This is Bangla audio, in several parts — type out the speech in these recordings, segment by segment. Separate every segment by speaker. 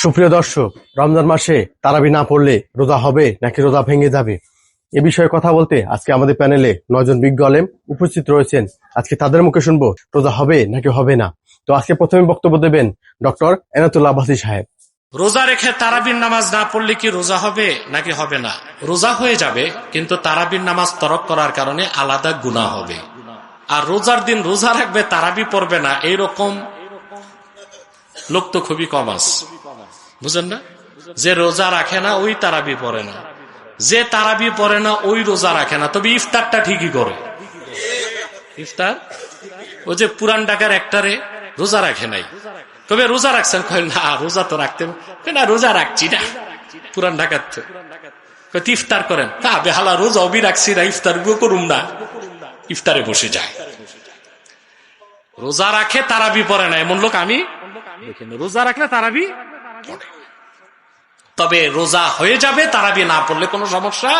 Speaker 1: সুপ্রিয় দর্শক, রমজান মাসে তারাবি না পড়লে রোজা হবে নাকি রোজা ভেঙে যাবে, এ বিষয়ে কথা বলতে আজকে আমাদের প্যানেলে 9 জন বিজ্ঞ আলেম উপস্থিত রয়েছেন। আজকে তাদের মুখে শুনবো রোজা হবে নাকি হবে না। তো আজকে প্রথমে বক্তব্য দেবেন ডক্টর এনায়েতুল্লাহ আব্বাসী সাহেব।
Speaker 2: রোজা রেখে তারাবির নামাজ না পড়লে কি রোজা হবে নাকি হবে না? রোজা হয়ে যাবে, কিন্তু তারাবির নামাজ তরক করার কারণে আলাদা গুনাহ হবে। আর রোজার দিন রোজা রাখবে, তারাবি পড়বে না, এইরকম লোক তো খুবই কম আছে, বুঝেন না? যে রোজা রাখে না ওই তারাবি পড়ে না, যে তারাবি পড়ে না ওই রোজা রাখে না, তবে ইফতারটা ঠিকই করে। ইফতার ও যে পুরান ঢাকার একটারে রোজা রাখে নাই, তবে রোজা রাখছেন, না রোজা তো রাখতে না, রোজা রাখছি না। পুরান ঢাকার ইফতার করেন, তা বেহালা রোজা অবি রাখছি না, ইফতার করুম না, ইফতারে বসে যায়। রোজা রাখে তারাবি পড়ে না এমন লোক আমি দেখিনি। রোজা রাখলে তারাবি পড়ে, তবে রোজা হয়ে যাবে তারাবি না পড়লে কোনো সমস্যা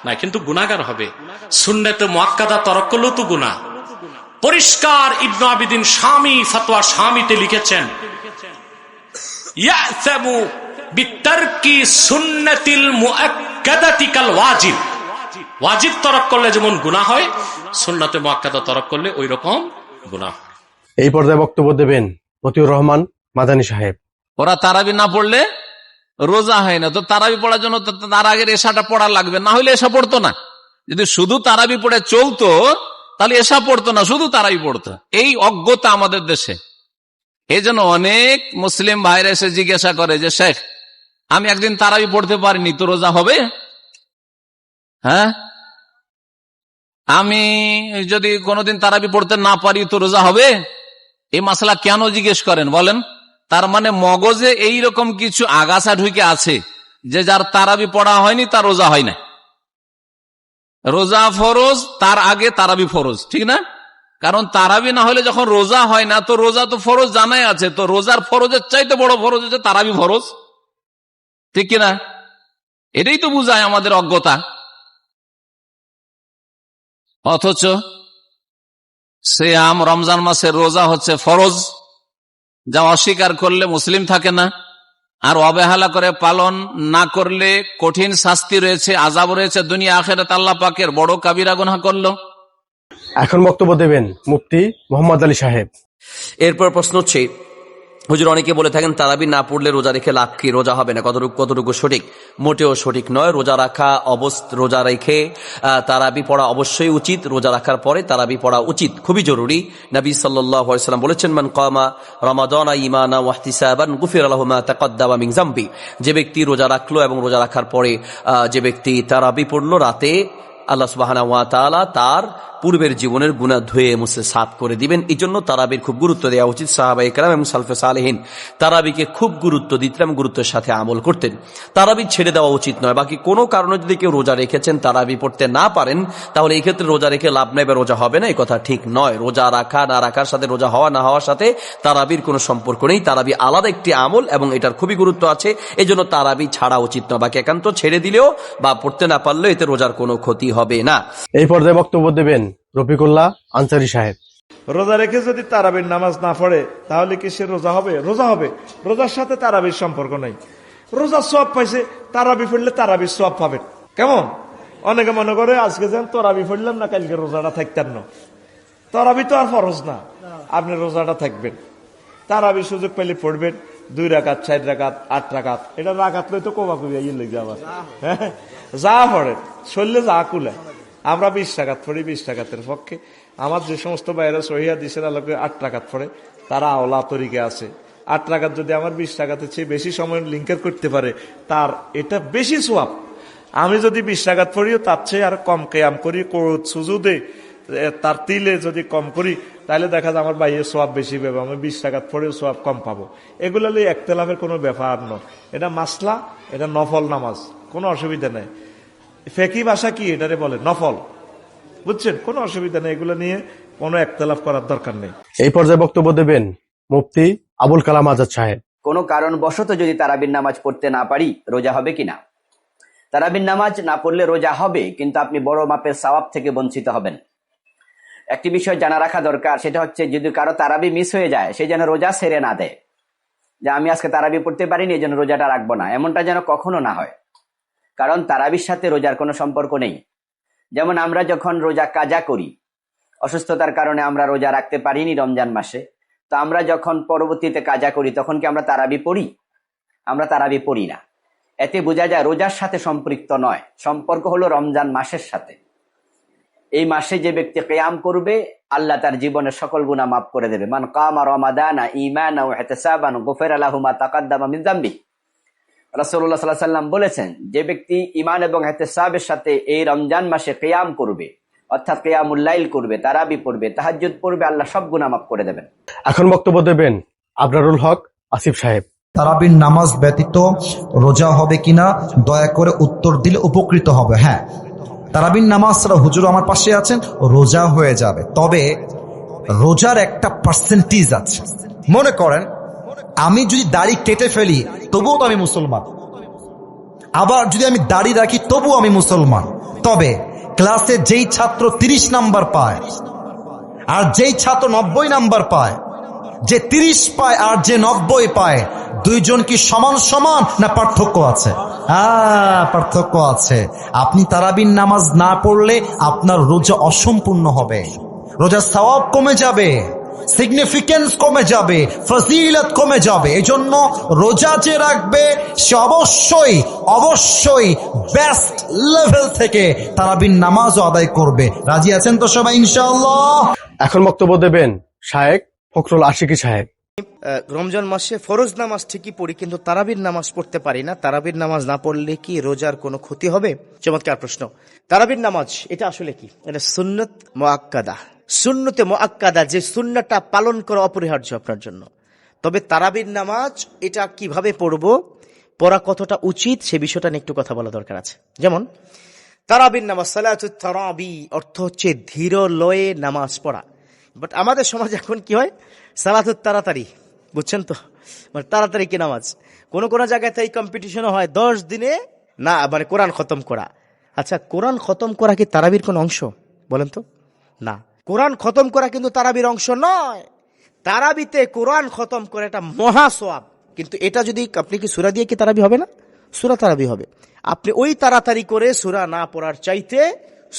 Speaker 2: নাই, কিন্তু গুনাহগার হবে। সুন্নতে মুআক্কাদা তরক করলেও তো গুনাহ। পরিষ্কার ইবনে আবিদিন শামী ফতোয়া শামীতে লিখেছেন, ইয়াসামু বিতারকি সুন্নাতিল মুআক্কাদাতি কাল ওয়াজিব। ওয়াজিব তরক করলে যেমন গুনাহ হয়, সুন্নতে মুআক্কাদা তরক করলে ওই রকম গুনাহ।
Speaker 1: এই পর্যায়ে বক্তব্য দেবেন মতিউর রহমান মাদানী সাহেব।
Speaker 3: ওরা তারাবি না পড়লে রোজা হয় না, তো তারাবি পড়ার জন্য তার আগের এশাটা পড়া লাগবে, না হলে এশা পড়তো না। যদি শুধু তারাবি পড়ে চলতো তাহলে এশা পড়তো না, শুধু তারাবি পড়তো। এই অজ্ঞতা আমাদের দেশে। এই জন্য অনেক মুসলিম ভাইরা এসে জিজ্ঞাসা করে যে শেখ, আমি একদিন তারাবি পড়তে পারিনি, তো রোজা হবে? হ্যাঁ, আমি যদি কোনোদিন তারাবি পড়তে না পারি তো রোজা হবে? এই মাসলা কেন জিজ্ঞেস করেন বলেন? তার মানে মগজে এইরকম কিছু আগাছা ঢুকে আছে যে যার তারাবি পড়া হয়নি তার রোজা হয় না। রোজা ফরজ, তার আগে তারাবি ফরজ, ঠিক না? কারণ তারাবি না হলে যখন রোজা হয় না, তো রোজা তো ফরজ জানাই আছে, তো রোজার ফরজের চাইতে বড় ফরজ হচ্ছে তারাবি ফরজ, ঠিক কিনা? এটাই তো বুঝায় আমাদের অজ্ঞতা। অথচ সিয়াম রমজান মাসের রোজা হচ্ছে ফরজ, যা অস্বীকার করলে মুসলিম থাকে না। আর অবহেলা করে পালন না করলে কঠিন শাস্তি রয়েছে, আযাব রয়েছে দুনিয়া আখিরাতে। আল্লাহ পাকের বড় কাবিরা গুনাহ করলো।
Speaker 1: এখন বক্তব্য দেবেন মুফতি মোহাম্মদ আলী সাহেব।
Speaker 4: এরপর প্রশ্ন হচ্ছে, হুজুর অনেকে বলে থাকেন তারাবি না পড়লে রোজা রেখে লাভ কি, রোজা হবে না, কতটুকু সঠিক? মোটেও সঠিক নয়। রোজা রেখে তারাবি পড়া অবশ্যই উচিত। রোজা রাখার পরে তারাবি পড়া উচিত, খুবই জরুরি। নবী সাল্লাল্লাহু আলাইহি ওয়াসাল্লাম বলেছেন, মান কামা রমাদানা ঈমানান ওয়া ইহতিসাবান গুফিরা লাহু মা তাকাদ্দামা মিন যামবি। যে ব্যক্তি রোজা রাখলো এবং রোজা রাখার পরে যে ব্যক্তি তারাবি পড়লো রাতে, আল্লাহ সুবহানাহু ওয়া তাআলা তার পূর্বের জীবনের গুনাহ ধুয়ে মুছে সাফ করে দিবেন। এই জন্য তারাবির খুব গুরুত্ব দেওয়া উচিত। সাহাবায়ে কেরাম এবং সালফে সালেহিন তারাবিকে খুব গুরুত্ব দিতেন এবং গুরুত্বের সাথে আমল করতেন। তারাবি ছেড়ে দেওয়া উচিত নয়। বাকি কোনো কারণে যদি কেউ রোজা রেখেছেন, তারাবি পড়তে না পারেন, তাহলে এই ক্ষেত্রে রোজা রেখে লাভ নাই বা রোজা হবে না, এই কথা ঠিক নয়। রোজা রাখা না রাখার সাথে, রোজা হওয়া না হওয়ার সাথে তারাবির কোনো সম্পর্ক নেই। তারাবি আলাদা একটি আমল এবং এটার খুবই গুরুত্ব আছে। এই জন্য তারাবি ছাড়া উচিত নয়। বাকি একান্ত ছেড়ে দিলেও বা পড়তে না পারলেও এতে রোজার কোনো ক্ষতি হবে না।
Speaker 1: এই পর্যায়ে বক্তব্য দেবেন রফিকুল্লাহ আনসারী সাহেব।
Speaker 5: রোজা রেখে যদি তারাবির নামাজ না পড়ে তাহলে কি সে রোজা হবে? রোজা হবে, রোজার সাথে তারাবির সম্পর্ক নাই। রোজার সওয়াব পাইছে, তারাবি পড়লে তারাবির সওয়াব পাবেন। কেমন? অনেকে মনে করে আজকে যেন তরাবি পড়লাম না, কালকে রোজাটা থাকতেন না। তরাবি তো আর ফরজ না, আপনি রোজাটা থাকবেন। তারাবি সুযোগ পেলে পড়বেন, 2 রাকাত, 4 রাকাত, 8 রাকাত। এটা রাকাত লই তো কবা কবি ইয়ে লেগে আবার যা পড়ে শরীরে যা কুলায়। আমরা 20 রাকাত পড়ি, 20 রাকাতের পক্ষে। আমার যে সমস্ত বাইরে সহিয়া দিছেন আলোকে 8 রাকাত পড়ে, তারা আওলা তরিকে আছে। 8 রাকাত যদি আমার 20 রাকাতের চেয়ে বেশি সময় লিঙ্কের করতে পারে, তার এটা বেশি সোয়াব। আমি যদি 20 রাকাত পড়িও তার চেয়ে আর কম কেয়াম করি, কোরআন সুজুদে তার তিলে যদি কম করি, তাহলে দেখা যায় আমার বাইয়ের সোয়াব বেশি পাবো, আমি 20 রাকাত পড়েও সোয়াব কম পাবো। এগুলো একতলাফের কোনো ব্যাপার নয়। এটা মাসলা, এটা নফল নামাজ, কোনো অসুবিধা নেই। ফেকি ভাষা কি এটারে বলে? নফল, বুঝছেন? কোনো অসুবিধা নেই, এগুলো নিয়ে কোনো একতলাফ করার দরকার নেই।
Speaker 1: এই পর্যায়ে বক্তব্য দেবেন মুফতি আবুল কালাম আজাদ সাহেব।
Speaker 6: কোনো কারণবশত যদি তারাবির নামাজ পড়তে না পারি, রোজা হবে কিনা? তারাবির নামাজ না পড়লে রোজা হবে, কিন্তু আপনি বড় মাপের সওয়াব থেকে বঞ্চিত হবেন। একটি বিষয় জানা রাখা দরকার, সেটা হচ্ছে যদি কারো তারাবি মিস হয়ে যায়, সে যেন রোজা সেরে না দেয়। যে আমি আজকে তারাবি পড়তে পারিনি এই জন্য রোজাটা রাখবো না, এমনটা যেন কখনো না হয়। কারণ তারাবির সাথে রোজার কোনো সম্পর্ক নেই। যেমন আমরা যখন রোজা কাজা করি, অসুস্থতার কারণে আমরা রোজা রাখতে পারিনি রমজান মাসে, তো আমরা যখন পরবর্তীতে কাজা করি তখন কি আমরা তারাবি পড়ি? আমরা তারাবি পড়ি না। এতে বোঝা যায় রোজার সাথে সম্পৃক্ত নয়, সম্পর্ক হলো রমজান মাসের সাথে। এই মাসে যে ব্যক্তি কিয়াম করবে আল্লাহ তার জীবনের সকল গুনাহ মাফ করে দেবে। মান কামা রমাদানা ঈমানান ওয়া ইহতিসাবান গুফিরা লাহু মা তাকাদ্দামা মিন যামবি। রাসূলুল্লাহ সাল্লাল্লাহু আলাইহি ওয়াসাল্লাম বলেছেন, যে ব্যক্তি ঈমান এবং ইহতিসাবের সাথে এই রমজান মাসে কিয়াম করবে, অর্থাৎ কিয়ামুল লাইল করবে, তারাবি পড়বে, তাহাজ্জুদ পড়বে, আল্লাহ সব গুনাহ মাফ করে দেবেন।
Speaker 1: এখন বক্তব্য দেবেন আবরারুল হক আসিফ সাহেব।
Speaker 7: তারাবির নামাজ ব্যতীত রোজা হবে কিনা দয়া করে উত্তর দিলে উপকৃত হবে। হ্যাঁ, তারাবির নামাজ ছাড়া হুজুর আমার পাশে আছেন, রোজা হয়ে যাবে। তবে রোজার একটা পার্সেন্টেজ আছে। মনে করেন আমি যদি দাড়ি কেটে ফেলি তবুও তো আমি মুসলমান, আবার যদি আমি দাড়ি রাখি তবুও আমি মুসলমান। তবে ক্লাসে যেই ছাত্র 30 নাম্বার পায় আর যেই ছাত্র 90 নাম্বার পায়, যে 30 পায় আর যে 90 পায়, দুইজন কি সমান সমান না পার্থক্য আছে? পার্থক্য আছে। আপনি তারাবির নামাজ না পড়লে আপনার রোজা অসম্পূর্ণ হবে, রোজার সওয়াব কমে যাবে, সিগনিফিকেন্স কমে যাবে, ফজিলত কমে যাবে। এই জন্য রোজা যে রাখবে সে অবশ্যই অবশ্যই বেস্ট লেভেল থেকে তারাবির নামাজও আদায় করবে। রাজি আছেন তো সবাই ইনশাআল্লাহ?
Speaker 1: এখন বক্তব্য দেবেন শায়েখ ফখরুল আশিকি সাহেব।
Speaker 8: রমজান মাসে ফরজ নামাজ ঠিকই পড়ি, কিন্তু তারাবির নামাজ পড়তে পারি না। তারাবির নামাজ না পড়লে কি রোজার কোনো ক্ষতি হবে? চমৎকার প্রশ্ন। তারাবির নামাজ এটা আসলে কি? এটা সুন্নত মুআক্কাদা, সুন্নতে মুআক্কাদা, যে সুন্নতটা পালন করা অপরিহার্য আপনার জন্য। তবে তারাবির নামাজ এটা কিভাবে পড়বো, পড়া কতটা উচিত, সে বিষয়টা নিয়ে একটু কথা বলা দরকার আছে। যেমন তারাবির নামাজ, সালাতুত তারাবি অর্থ হচ্ছে ধীর লয়ে নামাজ পড়া। বাট আমাদের সমাজ এখন কি হয়, সালাতুত তাড়াতাড়ি, বুঝছেন তো, মানে তাড়াতাড়ি কি নামাজ। কোন কোন জায়গায় এই কম্পিটিশনও হয় 10 দিনে না মানে কোরআন খতম করা। আচ্ছা, কোরআন খতম করা কি তারাবির কোন অংশ বলেন তো? না, কোরআন খতম করা কিন্তু তারাবির অংশ নয়। তারাবিতে কোরআন খতম করে এটা মহা সওয়াব, কিন্তু এটা যদি আপনি কি সূরা দিয়ে কি তারাবি হবে না? সূরা তারাবি হবে। আপনি ওই তাড়াতাড়ি করে সূরা না পড়ার চাইতে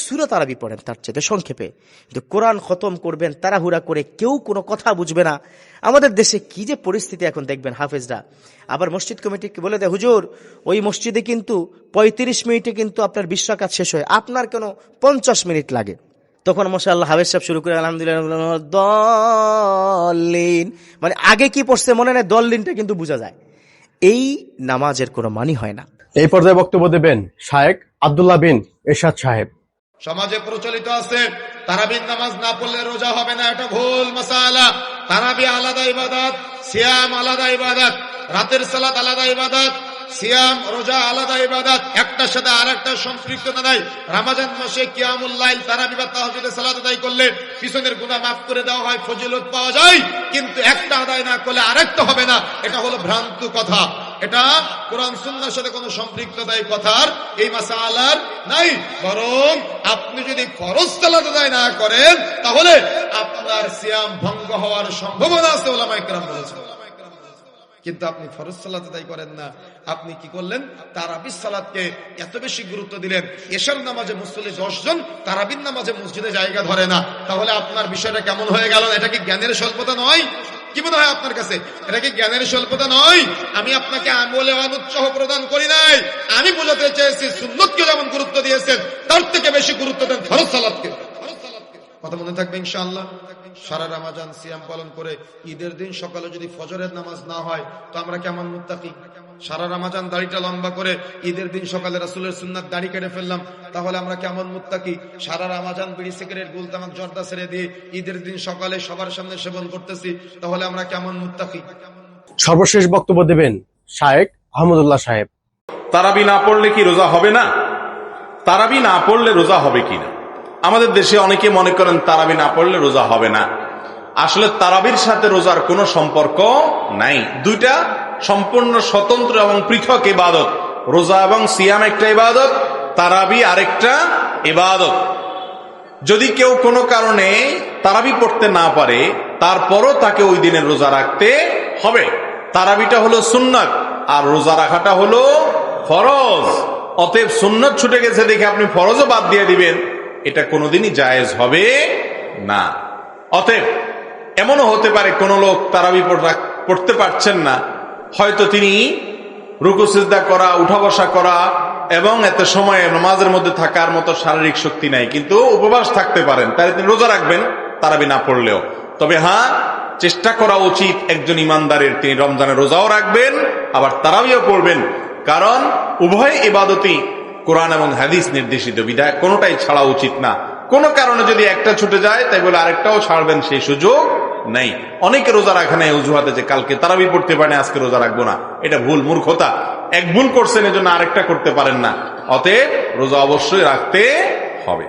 Speaker 8: সূরা তারাবি পড়েন তার চাইতে সংক্ষেপে। কিন্তু কোরআন খতম করবেন তাড়াহুড়া করে, কেউ কোনো কথা বুঝবে না। আমাদের দেশে কি যে পরিস্থিতি এখন দেখবেন, হাফেজরা আবার মসজিদ কমিটিকে বলে দেয়, হুজুর ওই মসজিদে কিন্তু 35 মিনিটে কিন্তু আপনার 20 রাকাত শেষ হয়, আপনার কেন 50 মিনিট লাগে? তখন মাশাআল্লাহ হাফেজ সাহেব শুরু করে আলহামদুলিল্লাহ দলিন, মানে আগে কি পড়ছে মনে নেই, দলিনটা কিন্তু বোঝা যায়। এই নামাজের কোনো মানি হয় না।
Speaker 1: এই পর্যায়ে বক্তব্য দেবেন শায়েখ আব্দুল্লাহ বিন এরশাদ সাহেব।
Speaker 9: সমাজে প্রচলিত আছে তারাবির নামাজ না পড়লে রোজা হবে না, এটা ভুল মাসালা। তারাবি আলাদা ইবাদত, সিয়াম আলাদা ইবাদত, রাতের সালাত আলাদা ইবাদত, সিয়াম রোজা আলাদা ইবাদত, একটার সাথে আরেকটা সম্পৃক্ততা নাই। রমজান মাসে কিয়ামুল লাইল, তারাবি বা তাহাজ্জুদের সালাত আদায় করলে পিছনের গুনাহ মাফ করে দেওয়া হয়, ফজিলত পাওয়া যায়, কিন্তু একটা আদায় না করলে আরেকটা হবে না, এটা হলো ভ্রান্ত কথা। এটা কোরআন সুন্নাহর সাথে কোনো সম্পৃক্ততা এই কথার, এই মাসালার নাই। বরং আপনি যদি ফরজ সালাত আদায় না করেন তাহলে আপনার সিয়াম ভঙ্গ হওয়ার সম্ভাবনা আছে, উলামায়ে কেরাম বলেছেন। কিন্তু আপনি ফরজ সালাত আদায় করেন না, আপনি কি করলেন, তারাবির সালাতকে এত বেশি গুরুত্ব দিলেন। এশার নামাজে মুসল্লি 10 জন, তারাবির নামাজে মসজিদে জায়গা ধরে না, তাহলে আপনার বিষয়টা কেমন হয়ে গেল? এটা কি জ্ঞানের স্বল্পতা নয়? কি মনে হয় আপনার কাছে, এটা কি জ্ঞানের স্বল্পতা নয়? আমি আপনাকে আমলে অনুৎসাহ প্রদান করি নাই, আমি বোঝাতে চেয়েছি সুন্নতকে যেমন গুরুত্ব দিয়েছেন তার থেকে বেশি গুরুত্ব দেন ফরজ সালাতকে। কথা মনে থাকবে ইনশাআল্লাহ। সারা রমজান সিয়াম পালন করে ঈদের দিন সকালে যদি ফজরের নামাজ না হয় তো আমরা কেমন মুত্তাকি? সারা রমজান দাড়িটা লম্বা করে ঈদের দিন সকালে রাসূলের সুন্নাত দাড়ি কেটে ফেললাম, তাহলে আমরা কেমন মুত্তাকি? সারা রমজান বিড়ি সিগারেট গুল তামাক জর্দা ছেড়ে দিয়ে ঈদের দিন সকালে সবার সামনে সেবন করতেছি, তাহলে আমরা কেমন মুত্তাকি?
Speaker 1: সর্বশেষ বক্তব্য দেবেন শায়েখ আহমদুল্লাহ সাহেব।
Speaker 10: তারাবি না পড়লে কি রোজা হবে না? তারাবি না পড়লে রোজা হবে কিনা? আমাদের দেশে অনেকে মনে করেন তারাবি না পড়লে রোজা হবে না। আসলে তারাবির সাথে রোজার কোনো সম্পর্ক নাই, দুইটা সম্পূর্ণ স্বতন্ত্র এবং পৃথক ইবাদত। রোজা এবং সিয়াম একটা ইবাদত, তারাবি আরেকটা ইবাদত। যদি কেউ কোনো কারণে তারাবি পড়তে না পারে তারপরও তাকে ওই দিনের রোজা রাখতে হবে। তারাবিটা হলো সুন্নাত আর রোজা রাখাটা হলো ফরজ। অতএব সুন্নাত ছুটে গেছে দেখে আপনি ফরজও বাদ দিয়ে দিবেন, এটা কোনোদিনই জায়েজ হবে না। অতএব এমনও হতে পারে কোন লোক তারাবি পড়তে পারছেন না, হয়তো তিনি রুকু সিজদা করা, উঠা বসা করা এবং এত সময় নামাজের মধ্যে থাকার মতো শারীরিক শক্তি নাই, কিন্তু উপবাস থাকতে পারেন, তাই তিনি রোজা রাখবেন তারাবি না পড়লেও। তবে হ্যাঁ, চেষ্টা করা উচিত একজন ইমানদারের, তিনি রমজানের রোজাও রাখবেন আবার তারাবিও পড়বেন, কারণ উভয় ইবাদতই কোরআন এবং হাদিস নির্দেশিত, বিধায় কোনোটাই ছাড়া উচিত না। কোন কারণে যদি একটা ছুটে যায় তাই বলে আরেকটাও ছাড়বেন সেই সুযোগ নেই। অনেকে রোজা রাখে না অজুহাতে যে কালকে তারাবি পড়তে পারেন, আজকে রোজা রাখবো না, এটা ভুল, মূর্খতা। এক ভুল করছেন এজন্য আরেকটা করতে পারেন না, অতএব রোজা অবশ্যই রাখতে হবে।